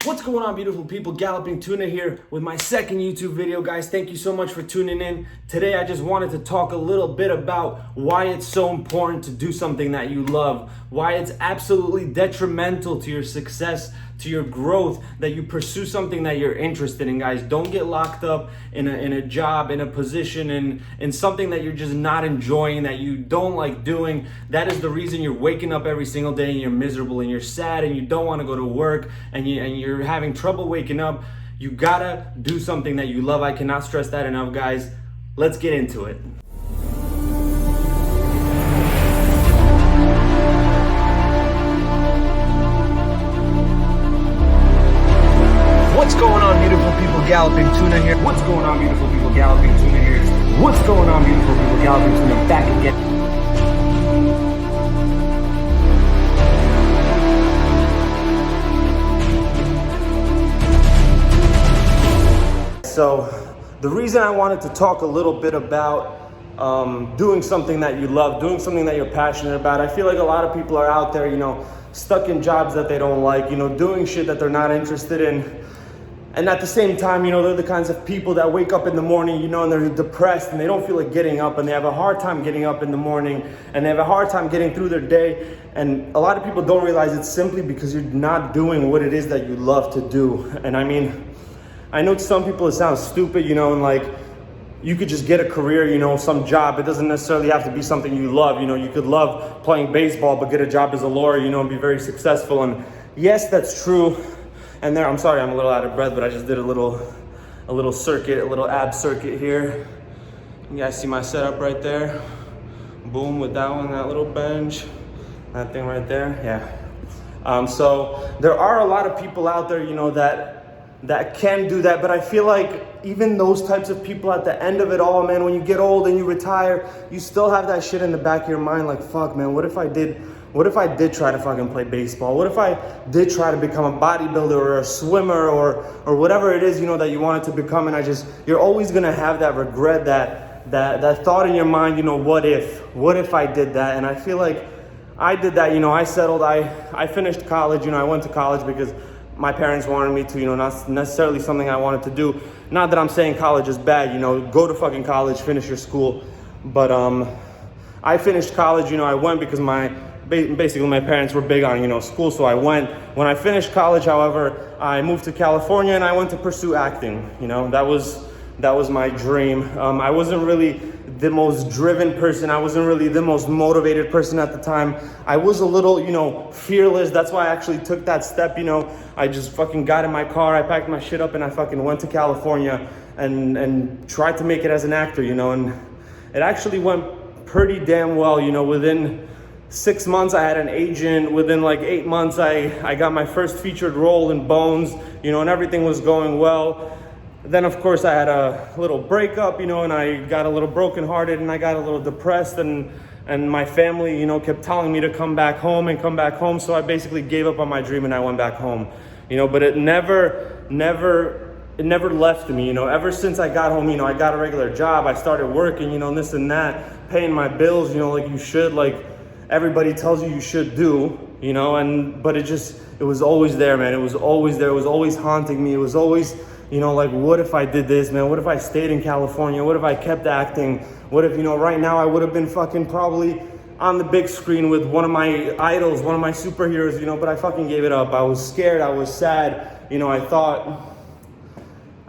What's going on, beautiful people? Galloping Tuna here with my second YouTube video, guys. Thank you so much for tuning in. Today, I just wanted to talk a little bit about why it's so important to do something that you love, why it's absolutely detrimental to your success, to your growth, that you pursue something that you're interested in, guys. Don't get locked up in a job, in a position, in something that you're just not enjoying, that you don't like doing. That is the reason you're waking up every single day and you're miserable and you're sad and you don't want to go to work and you're having trouble waking up. You gotta do something that you love. I cannot stress that enough, guys. Let's get into it. What's going on, beautiful people? Galloping Tuna here. What's going on, beautiful people? Galloping Tuna here. What's going on, beautiful people? Galloping Tuna back again. So the reason I wanted to talk a little bit about doing something that you love, doing something that you're passionate about. I feel like a lot of people are out there, stuck in jobs that they don't like, doing shit that they're not interested in. And at the same time, they're the kinds of people that wake up in the morning, and they're depressed and they don't feel like getting up, and they have a hard time getting up in the morning, and they have a hard time getting through their day. And a lot of people don't realize it's simply because you're not doing what it is that you love to do. And I know to some people it sounds stupid, and like you could just get a career, some job. It doesn't necessarily have to be something you love. You could love playing baseball, but get a job as a lawyer, and be very successful. And yes, that's true. And I'm sorry, I'm a little out of breath, but I just did a little circuit, a little ab circuit here. You guys see my setup right there? Boom, with that one, that little bench, that thing right there, yeah. So there are a lot of people out there, that can do that, but I feel like even those types of people at the end of it all, man, when you get old and you retire, you still have that shit in the back of your mind, like, fuck, man, what if I did try to fucking play baseball? What if I did try to become a bodybuilder or a swimmer or whatever it is, that you wanted to become? And you're always gonna have that regret, that thought in your mind, what if I did that? And I feel like I did that, I settled, I finished college, I went to college because my parents wanted me to, not necessarily something I wanted to do. Not that I'm saying college is bad, go to fucking college, finish your school. But I finished college, I went because basically my parents were big on, school, so I went. When I finished college, however, I moved to California and I went to pursue acting. That was my dream. I wasn't really the most driven person. I wasn't really the most motivated person at the time. I was a little, fearless. That's why I actually took that step, I just fucking got in my car, I packed my shit up, and I fucking went to California and tried to make it as an actor, and it actually went pretty damn well, within 6 months I had an agent. Within like 8 months I got my first featured role in Bones, and everything was going well. Then of course I had a little breakup, and I got a little brokenhearted and I got a little depressed, and my family, kept telling me to come back home. So I basically gave up on my dream and I went back home, but it never left me, Ever since I got home, I got a regular job. I started working, and this and that, paying my bills, like you should, like everybody tells you should do, but it was always there, man. It was always there. It was always haunting me. It was always, like, what if I did this, man? What if I stayed in California? What if I kept acting? What if, right now I would have been fucking probably on the big screen with one of my idols, one of my superheroes, but I fucking gave it up. I was scared. I was sad. I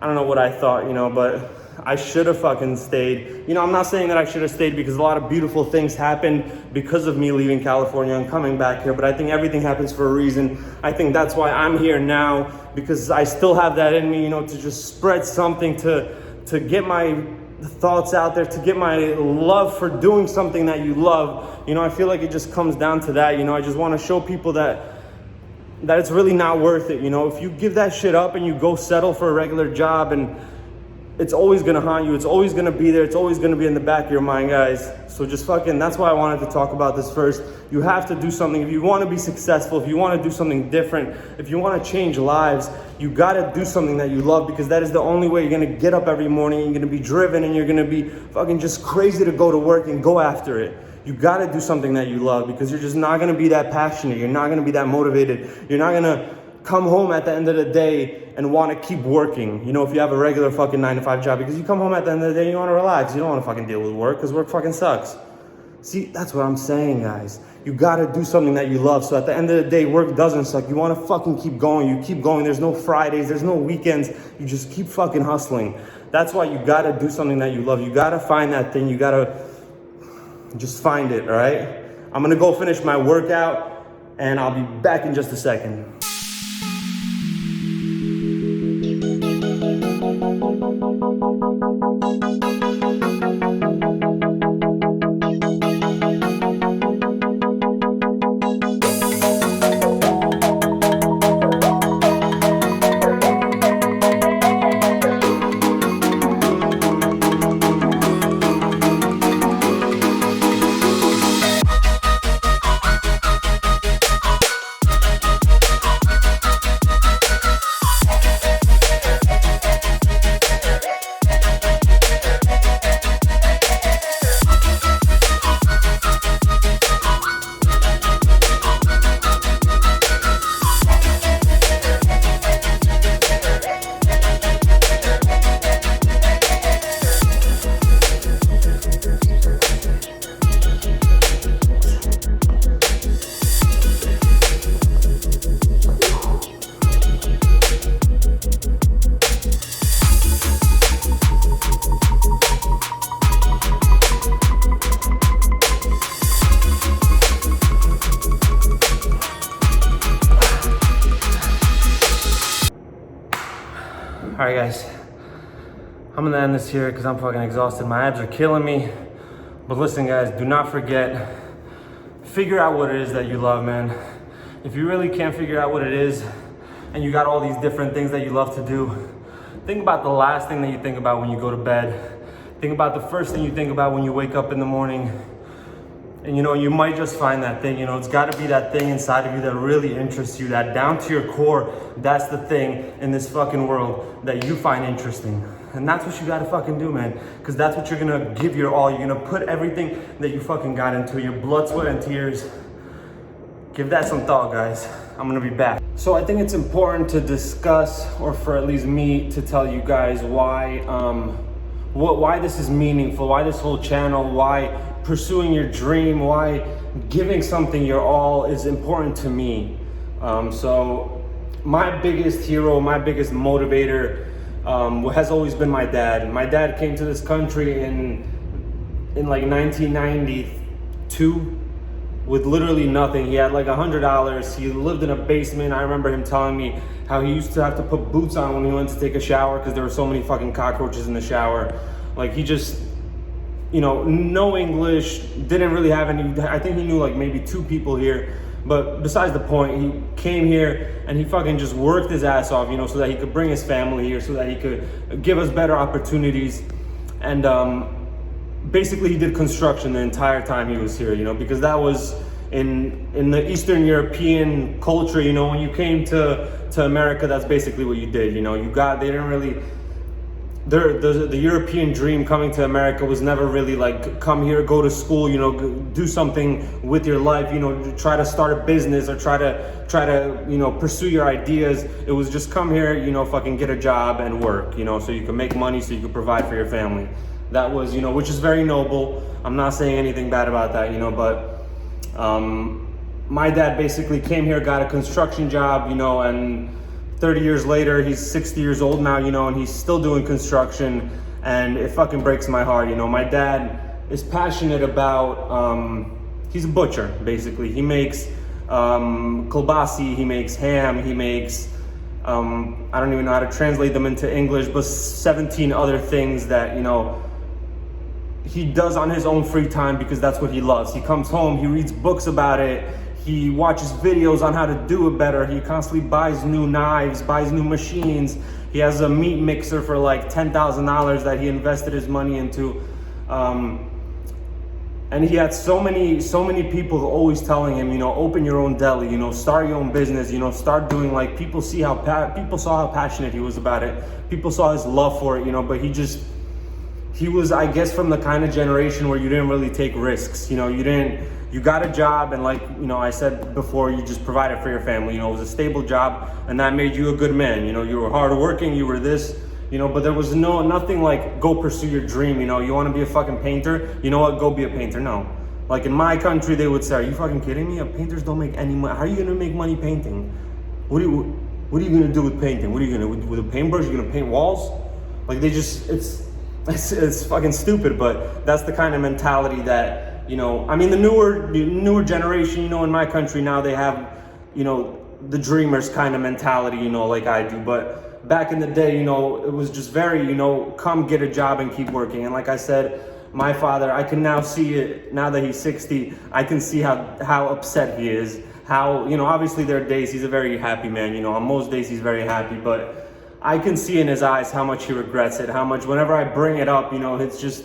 don't know what I thought, but I should have fucking stayed. I'm not saying that I should have stayed, because a lot of beautiful things happened because of me leaving California and coming back here. But I think everything happens for a reason. I think that's why I'm here now, because I still have that in me, to just spread something, to get my thoughts out there, to get my love for doing something that you love. I feel like it just comes down to that. I just want to show people that it's really not worth it. If you give that shit up and you go settle for a regular job, and it's always gonna haunt you. It's always gonna be there. It's always gonna be in the back of your mind, guys. So that's why I wanted to talk about this first. You have to do something. If you wanna be successful, if you wanna do something different, if you wanna change lives, you gotta do something that you love, because that is the only way you're gonna get up every morning, you're gonna be driven, and you're gonna be fucking just crazy to go to work and go after it. You gotta do something that you love, because you're just not gonna be that passionate. You're not gonna be that motivated. You're not gonna come home at the end of the day and want to keep working. You know, if you have a regular fucking 9-to-5 job, because you come home at the end of the day and you want to relax. You don't want to fucking deal with work because work fucking sucks. See, that's what I'm saying, guys. You gotta do something that you love. So at the end of the day, work doesn't suck. You wanna fucking keep going. You keep going. There's no Fridays. There's no weekends. You just keep fucking hustling. That's why you gotta do something that you love. You gotta find that thing. You gotta just find it, all right? I'm gonna go finish my workout and I'll be back in just a second. All right, guys, I'm gonna end this here because I'm fucking exhausted. My abs are killing me. But listen, guys, do not forget, figure out what it is that you love, man. If you really can't figure out what it is and you got all these different things that you love to do, think about the last thing that you think about when you go to bed. Think about the first thing you think about when you wake up in the morning. And you know, you might just find that thing. You know, it's gotta be that thing inside of you that really interests you, that down to your core, that's the thing in this fucking world that you find interesting. And that's what you gotta fucking do, man. Because that's what you're gonna give your all. You're gonna put everything that you fucking got into, your blood, sweat, and tears. Give that some thought, guys. I'm gonna be back. So I think it's important to discuss, or for at least me to tell you guys why this is meaningful, why this whole channel, why pursuing your dream, why giving something your all is important to me. So my biggest hero, my biggest motivator has always been my dad. My dad came to this country in like 1992 with literally nothing. He had like $100. He lived in a basement. I remember him telling me how he used to have to put boots on when he went to take a shower because there were so many fucking cockroaches in the shower. Like, he just, you know, no English, didn't really have any, I think he knew like maybe 2 people here, but besides the point, he came here and he fucking just worked his ass off, you know, so that he could bring his family here, so that he could give us better opportunities. And basically he did construction the entire time he was here, you know, because that was in the Eastern European culture, you know, when you came to America, that's basically what you did, you know. They didn't really, the European dream coming to America was never really like, come here, go to school, you know, do something with your life, you know, try to start a business or try to, you know, pursue your ideas. It was just come here, you know, fucking get a job and work, you know, so you can make money, so you can provide for your family. That was, you know, which is very noble. I'm not saying anything bad about that, you know, but my dad basically came here, got a construction job, you know, and 30 years later, he's 60 years old now, you know, and he's still doing construction, and it fucking breaks my heart, you know. My dad is passionate about, he's a butcher, basically. He makes kielbasi, he makes ham, he makes, I don't even know how to translate them into English, but 17 other things that, you know, he does on his own free time because that's what he loves. He comes home, he reads books about it, he watches videos on how to do it better. He constantly buys new knives, buys new machines. He has a meat mixer for like $10,000 that he invested his money into. And he had so many people always telling him, you know, open your own deli, you know, start your own business, you know, start doing, like, people saw how passionate he was about it. People saw his love for it, you know, but he he was, I guess, from the kind of generation where you didn't really take risks. You know, you got a job, and like, you know, I said before, you just provided for your family. You know, it was a stable job, and that made you a good man. You know, you were hardworking, you were this, you know, but there was nothing like, go pursue your dream. You know, you want to be a fucking painter? You know what? Go be a painter. No. Like in my country, they would say, are you fucking kidding me? Painters don't make any money. How are you going to make money painting? What are you going to do with painting? What are you going to, with a paintbrush, you're going to paint walls? Like they just, it's fucking stupid, but that's the kind of mentality that, you know, I mean, the newer generation, you know, in my country now, they have, you know, the dreamers kind of mentality, you know, like I do. But back in the day, you know, it was just very, you know, come get a job and keep working. And like I said, my father, I can now see it, now that he's 60, I can see how upset he is. How, you know, obviously there are days he's a very happy man, you know, on most days he's very happy, but I can see in his eyes how much he regrets it, how much, whenever I bring it up, you know, it's just,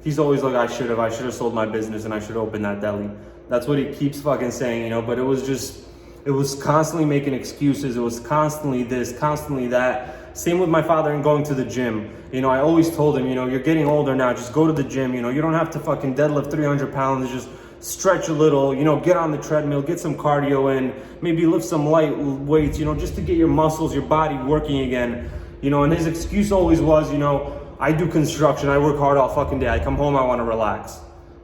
he's always like, I should have sold my business and I should open that deli. That's what he keeps fucking saying, you know, but it was constantly making excuses. It was constantly this, constantly that. Same with my father and going to the gym. You know, I always told him, you know, you're getting older now, just go to the gym, you know, you don't have to fucking deadlift 300 pounds, just stretch a little, you know, get on the treadmill, get some cardio in, maybe lift some light weights, you know, just to get your muscles, your body working again, you know. And his excuse always was, you know, I do construction, I work hard all fucking day, I come home, I want to relax,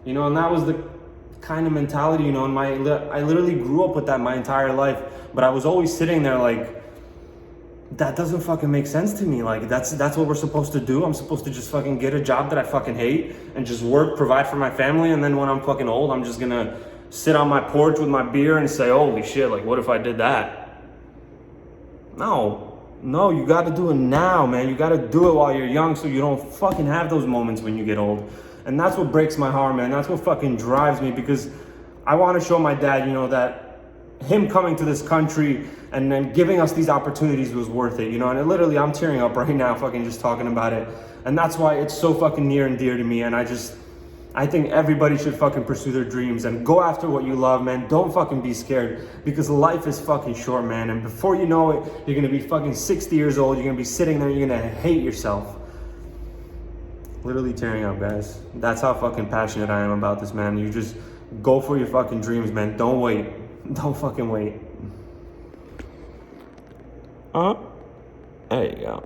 you know. And that was the kind of mentality, you know, and I literally grew up with that my entire life, but I was always sitting there like, that doesn't fucking make sense to me. Like that's what we're supposed to do. I'm supposed to just fucking get a job that I fucking hate and just work, provide for my family, and then when I'm fucking old, I'm just gonna sit on my porch with my beer and say, holy shit, like what if I did that? No, you gotta do it now, man. You gotta do it while you're young so you don't fucking have those moments when you get old. And that's what breaks my heart, man. That's what fucking drives me, because I want to show my dad, you know, that him coming to this country and then giving us these opportunities was worth it, you know. And literally, I'm tearing up right now fucking just talking about it. And that's why it's so fucking near and dear to me. And I think everybody should fucking pursue their dreams and go after what you love, man. Don't fucking be scared, because life is fucking short, man. And before you know it, you're gonna be fucking 60 years old. You're gonna be sitting there, you're gonna hate yourself. Literally tearing up, guys. That's how fucking passionate I am about this, man. You just go for your fucking dreams, man. Don't wait. Don't fucking wait. There you go.